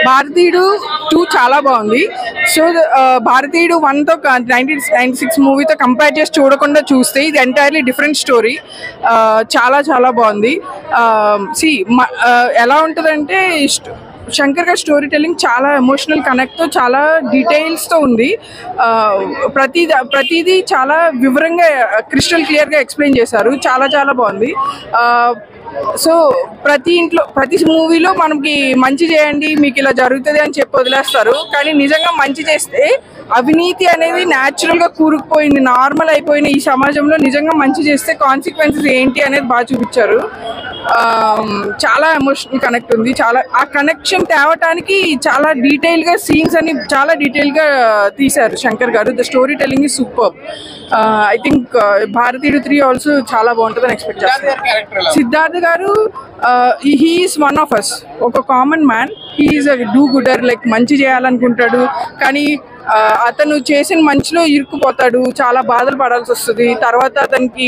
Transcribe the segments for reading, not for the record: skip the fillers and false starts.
భారతీయుడు 2 చాలా బాగుంది. సో భారతీయుడు 1తో 1996 మూవీతో కంపేర్ చేసి చూడకుండా చూస్తే ఇది ఎంటైర్లీ డిఫరెంట్ స్టోరీ. చాలా చాలా బాగుంది. ఎలా ఉంటుందంటే శంకర్ గారి స్టోరీ టెల్లింగ్ చాలా ఎమోషనల్ కనెక్ట్తో చాలా డీటెయిల్స్తో ఉంది. ప్రతిదీ చాలా వివరంగా క్రిస్టల్ క్లియర్గా ఎక్స్ప్లెయిన్ చేశారు. చాలా చాలా బాగుంది. సో ప్రతి మూవీలో మనకి మంచి చేయండి మీకు ఇలా జరుగుతుంది అని చెప్పి వదిలేస్తారు. కానీ నిజంగా మంచి చేస్తే అవినీతి అనేది న్యాచురల్గా కూరుకుపోయింది, నార్మల్ అయిపోయిన ఈ సమాజంలో నిజంగా మంచి చేస్తే కాన్సిక్వెన్సెస్ ఏంటి అనేది బాగా చూపించారు. చాలా ఎమోషనల్ కనెక్ట్ ఉంది. చాలా ఆ కనెక్షన్ తేవటానికి చాలా డీటెయిల్గా సీన్స్ అని చాలా డీటెయిల్గా తీశారు శంకర్ గారు. The story telling is super. I think Bharateeyudu 3 also చాలా బాగుంటుందని ఎక్స్పెక్ట్ చేస్తాను. సిద్ధార్థ్ గారు he is one of us, ఒక common man. He is a do gooder, like మంచి చేయాలనుకుంటాడు కానీ అతను చేసిన మంచిలో ఇరుక్కుపోతాడు, చాలా బాధలు పడాల్సి వస్తుంది. తర్వాత అతనికి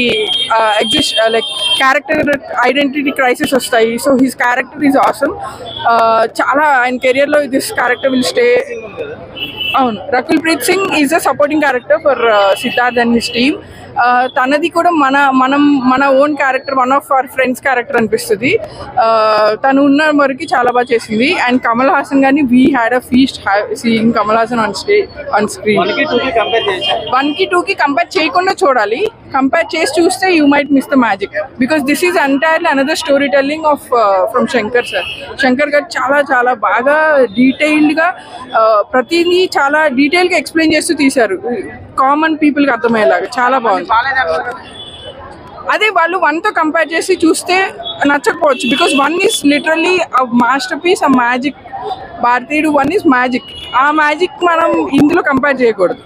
లైక్ క్యారెక్టర్ ఐడెంటిటీ క్రైసిస్ వస్తాయి. So his character is awesome. చాలా ఆయన కెరియర్లో దిస్ క్యారెక్టర్ విల్ స్టే. అవును, Rakul Preet Singh is a supporting character for Siddharth and his team. తనది కూడా మన own character, one of our friends character అనిపిస్తుంది. తను ఉన్న వరకు చాలా బాగా చేసింది. అండ్ కమల్ హాసన్ గారిని we had a feast seeing Kamal Haasan on screen. 1కి 2కి కంపేర్ చేయకుండా చూడాలి. కంపేర్ చేసి చూస్తే you might miss the magic because this is entirely another story telling of from Shankar sir. Shankar గారు చాలా చాలా బాగా డీటెయిల్డ్గా ప్రతిదీ చాలా డీటెయిల్గా ఎక్స్ప్లెయిన్ చేస్తూ తీశారు, కామన్ పీపుల్కి అర్థమయ్యేలాగా. చాలా బాగుంది. అదే వాళ్ళు 1తో కంపేర్ చేసి చూస్తే నచ్చకపోవచ్చు because 1 is literally a masterpiece, a magic. Bharateeyudu 1 is magic. ఆ మ్యాజిక్ మనం ఇందులో కంపేర్ చేయకూడదు.